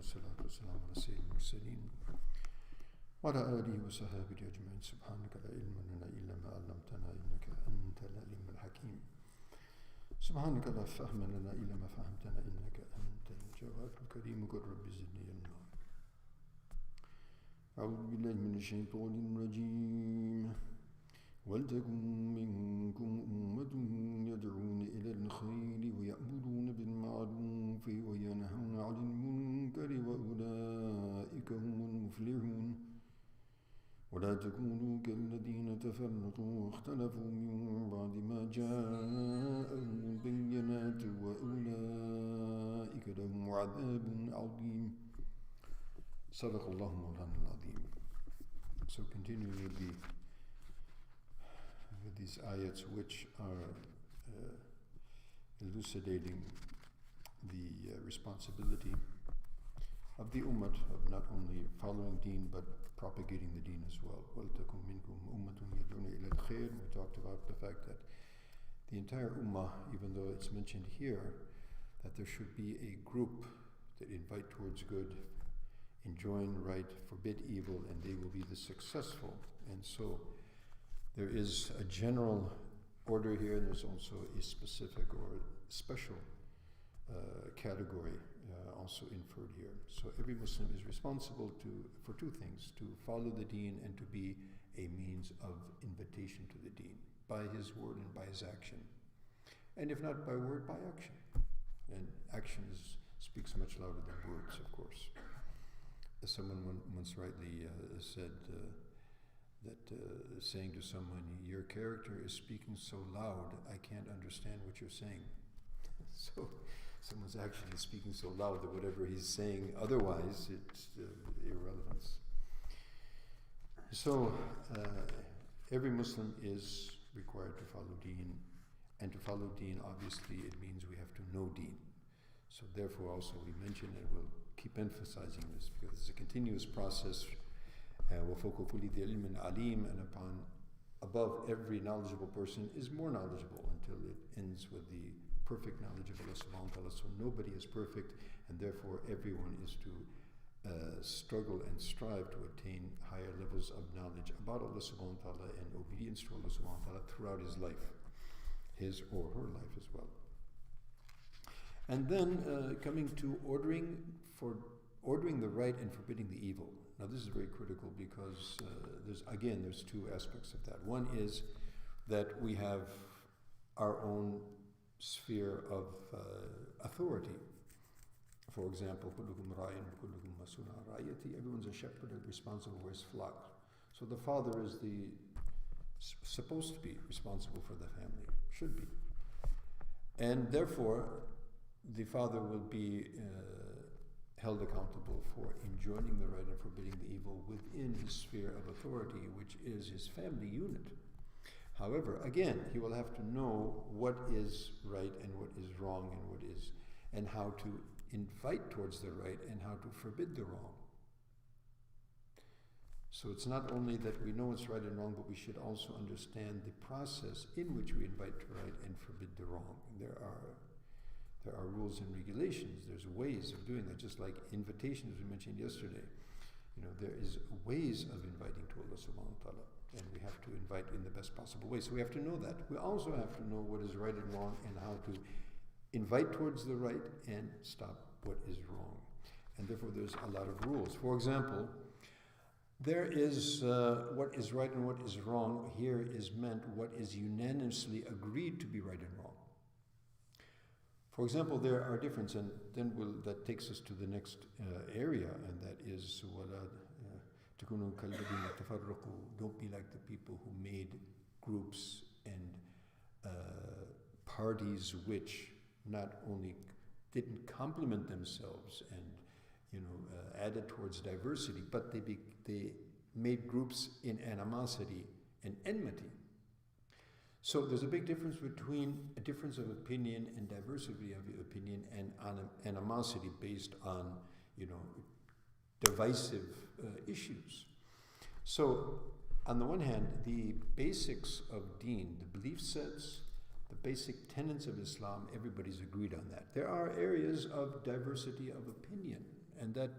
والصلاة والسلام على سيد المرسلين وعلى آله وصحبه أجمعين. سبحانك لا علم لنا إلا ما علمتنا إنك أنت العليم الحكيم. سبحانك لا فهم لنا إلا ما فهمتنا إنك أنت الجواد الكريم. قل رب زدني علما. أعوذ بالله من الشيطان الرجيم. ولتكن منكم أمة يدعون إلى الخير ويأمرون بالمعروف وينهون عن المنكر وأولئك هم المفلحون. ولا تكونوا كالذين تفرقوا واختلفوا من بعد ما جاءهم البينات وأولئك لهم عذاب عظيم. صدق الله مولانا العظيم. So continuing with these ayats which are elucidating the responsibility of the ummah of not only following deen but propagating the deen as well. وَلْتَكُمْ مِنْكُمْ أُمَّةٌ يَدْعُونَ إِلَى الْخَيْرِ. We talked about the fact that the entire ummah, even though it's mentioned here, that there should be a group that invite towards good, enjoin right, forbid evil, and they will be the successful. And so there is a general order here, and there's also a specific or special category also inferred here. So every Muslim is responsible for two things: to follow the deen and to be a means of invitation to the deen by his word and by his action. And if not by word, by action. And action speaks much louder than words, of course. As someone once rightly said, that saying to someone, your character is speaking so loud, I can't understand what you're saying. So someone's actually speaking so loud that whatever he's saying otherwise, it's irrelevance. So every Muslim is required to follow deen, and to follow deen, obviously, it means we have to know deen. So therefore also we mention, and we'll keep emphasizing this, because it's a continuous process. وَفَوْقَ كُلِّ ذِي عِلْمٍ عَلِيمٍ, and above every knowledgeable person is more knowledgeable, until it ends with the perfect knowledge of Allah subhanahu wa ta'ala. So nobody is perfect, and therefore everyone is to struggle and strive to attain higher levels of knowledge about Allah subhanahu wa ta'ala and obedience to Allah subhanahu wa ta'ala throughout his life, his or her life as well. And then coming to ordering the right and forbidding the evil. Now this is very critical, because there's two aspects of that. One is that we have our own sphere of authority. For example, everyone's a shepherd and responsible for his flock. So the father is supposed to be responsible for the family, should be. And therefore, the father will be held accountable for enjoining the right and forbidding the evil within his sphere of authority, which is his family unit. However, again, he will have to know what is right and what is wrong and how to invite towards the right and how to forbid the wrong. So it's not only that we know what's right and wrong, but we should also understand the process in which we invite to right and forbid the wrong. There are rules and regulations. There's ways of doing that, just like invitations we mentioned yesterday. There is ways of inviting to Allah subhanahu wa ta'ala, and we have to invite in the best possible way. So we have to know that. We also have to know what is right and wrong, and how to invite towards the right and stop what is wrong. And therefore there's a lot of rules. For example, there is what is right and what is wrong. Here is meant what is unanimously agreed to be right and wrong. For example, there are differences, and then that takes us to the next area, and that is don't be like the people who made groups and parties which not only didn't complement themselves and added towards diversity, but they made groups in animosity and enmity. So there's a big difference between a difference of opinion and diversity of opinion and animosity based on, divisive issues. So on the one hand, the basics of deen, the belief sets, the basic tenets of Islam, everybody's agreed on that. There are areas of diversity of opinion, And that,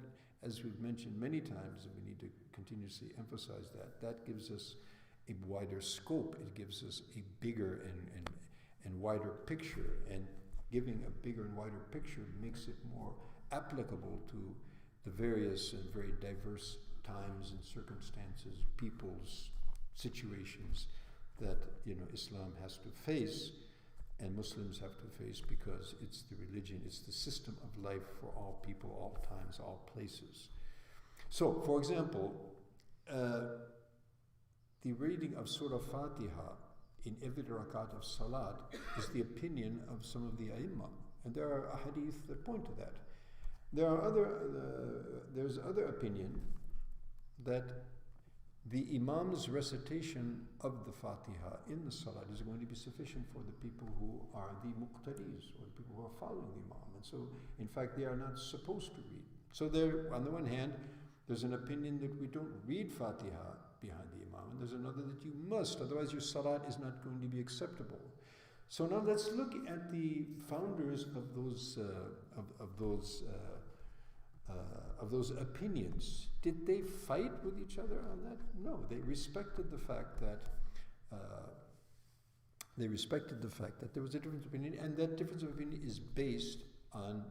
as we've mentioned many times, and we need to continuously emphasize that, that gives us a wider scope. It gives us a bigger and wider picture. And giving a bigger and wider picture makes it more applicable to the various and very diverse times and circumstances, people's situations that Islam has to face and Muslims have to face, because it's the religion, it's the system of life for all people, all times, all places. So, for example, the reading of Surah Fatiha in every rakat of Salat is the opinion of some of the A'immah, and there are hadith that point to that. There's other opinion that the Imam's recitation of the Fatiha in the Salat is going to be sufficient for the people who are the muqtadis, or the people who are following the Imam. And so, in fact, they are not supposed to read. So there, on the one hand, there's an opinion that we don't read Fatiha behind the Imam, and there's another that you must, otherwise your Salat is not going to be acceptable. So now let's look at the founders of those opinions. Did they fight with each other on that? No, they respected the fact that there was a difference of opinion, and that difference of opinion is based on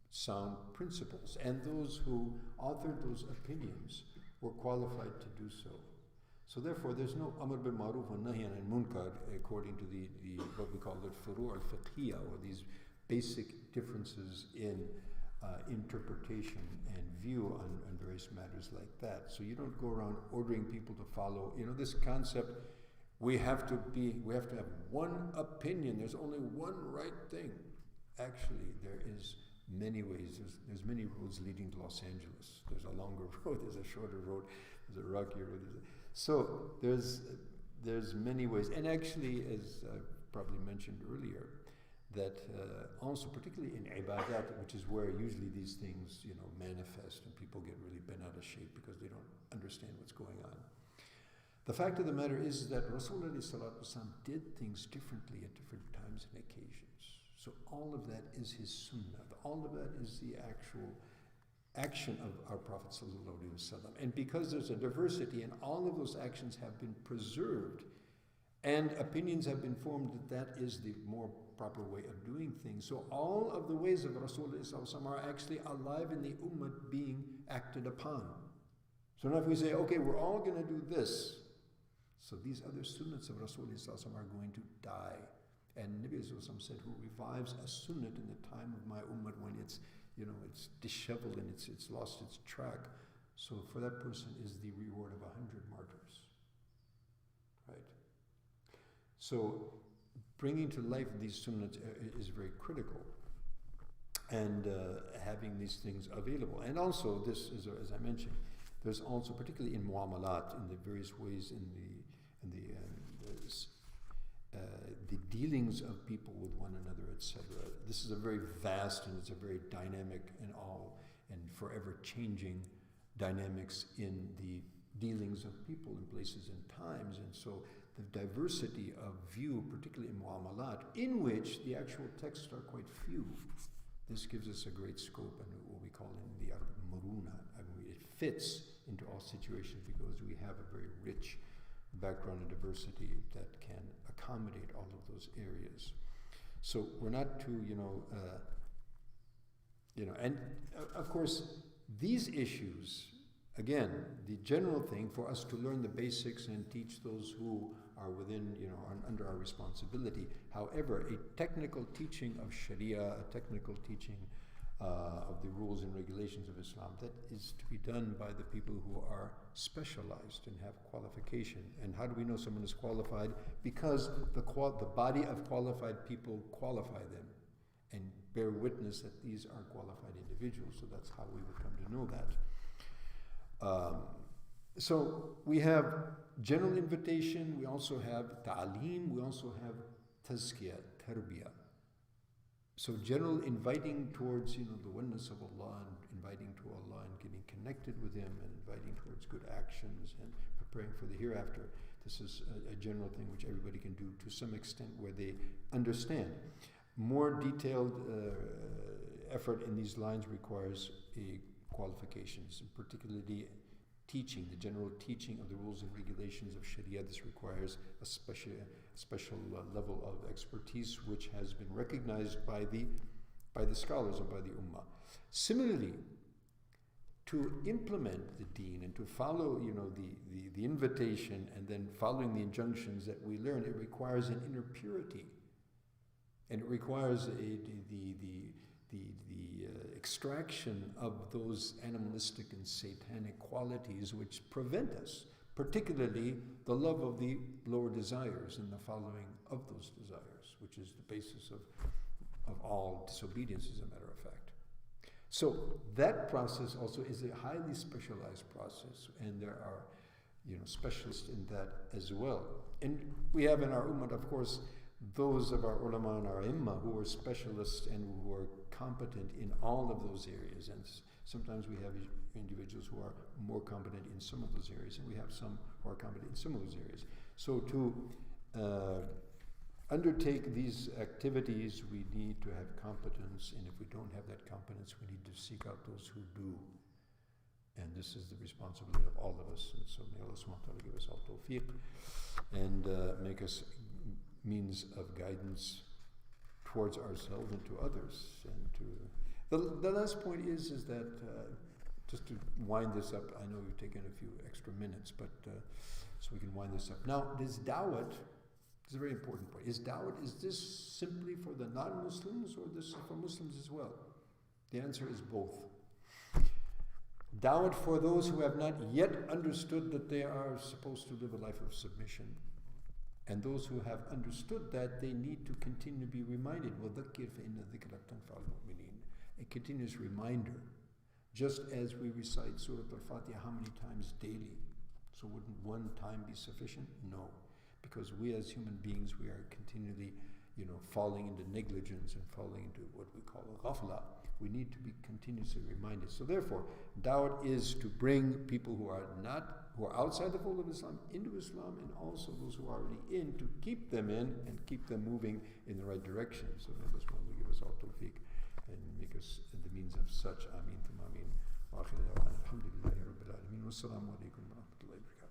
sound principles. And those who authored those opinions were qualified to do so. So therefore, there's no amr bil ma'ruf and nahy anil munkar according to the what we call the furu' al-fiqhiyya, or these basic differences in interpretation and view on various matters like that. So you don't go around ordering people to follow, this concept, we have to have one opinion, there's only one right thing. Actually, there is many ways, there's many roads leading to Los Angeles. There's a longer road, there's a shorter road, there's a rockier road. So there's many ways. And actually, as I probably mentioned earlier, that also, particularly in ibadat, which is where usually these things, manifest and people get really bent out of shape because they don't understand what's going on. The fact of the matter is that Rasulullah did things differently at different times and occasions. So all of that is his sunnah. All of that is the actual action of our Prophet ﷺ. And because there's a diversity and all of those actions have been preserved, and opinions have been formed that is the more proper way of doing things. So all of the ways of Rasulullah are actually alive in the ummah being acted upon. So now if we say, okay, we're all going to do this, so these other sunnahs of Rasulullah are going to die. And Nabi said, who revives a sunnah in the time of my ummah when it's disheveled and it's lost its track. So for that person is the reward of 100 martyrs. Right? So bringing to life these sunnahs is very critical, and having these things available. And also, this is, as I mentioned, there's also, particularly in muamalat, in the various ways the dealings of people with one another, etc. This is a very vast and it's a very dynamic and forever changing dynamics in the dealings of people in places and times. And so the diversity of view, particularly in muamalat, in which the actual texts are quite few, this gives us a great scope and what we call in the Arabic muruna. I mean, it fits into all situations because we have a very rich background and diversity that can accommodate all of those areas. So we're not too, and of course, these issues, again, the general thing for us to learn the basics and teach those who are within, under our responsibility. However, a technical teaching of Sharia, a technical teaching of the rules and regulations of Islam, that is to be done by the people who are specialized and have qualification. And how do we know someone is qualified? Because the body of qualified people qualify them and bear witness that these are qualified individuals. So that's how we would come to know that. So we have general invitation, we also have ta'aleem, we also have tazkiyah, tarbiyah. So general inviting towards, the oneness of Allah and inviting to Allah and getting connected with Him and inviting towards good actions and preparing for the hereafter. This is a general thing which everybody can do to some extent where they understand. More detailed effort in these lines requires a qualifications, and particularly teaching, the general teaching of the rules and regulations of Sharia. This requires a special level of expertise, which has been recognized by the scholars and by the Ummah. Similarly, to implement the deen and to follow, the invitation and then following the injunctions that we learn, it requires an inner purity, and it requires the extraction of those animalistic and satanic qualities which prevent us, particularly the love of the lower desires and the following of those desires, which is the basis of all disobedience, as a matter of fact. So that process also is a highly specialized process, and there are specialists in that as well. And we have in our ummah, of course, those of our ulama and our imma who are specialists and who are competent in all of those areas. And sometimes we have individuals who are more competent in some of those areas, and we have some who are competent in some of those areas. So to undertake these activities, we need to have competence, and if we don't have that competence, we need to seek out those who do. And this is the responsibility of all of us. And so may Allah subhanahu wa ta'ala give us all tawfiq and make us means of guidance towards ourselves and to others. And to the last point is that just to wind this up, I know you've taken a few extra minutes, but so we can wind this up. Now, this da'wat is a very important point. Is this simply for the non-Muslims, or this for Muslims as well? The answer is both. Da'wat for those who have not yet understood that they are supposed to live a life of submission, and those who have understood that they need to continue to be reminded. وَذَكِّرْ فَإِنَّ الذِّكْرَ تَنْفَعُ الْمُؤْمِنِينَ. A continuous reminder. Just as we recite Surah Al-Fatiha how many times daily? So wouldn't one time be sufficient? No. Because we as human beings, we are continually, falling into negligence and falling into what we call ghafla. We need to be continuously reminded. So therefore, da'wat is to bring people who are outside the fold of Islam into Islam, and also those who are already in, to keep them in and keep them moving in the right direction. So may Allah subhanahu wa ta'ala give us all tawfiq and make us the means of such. Ameen thumma ameen. Wa akhiru da'wana alhamdulillahi rabbil alameen. Wassalamu alaikum wa rahmatullahi wa barakatuh.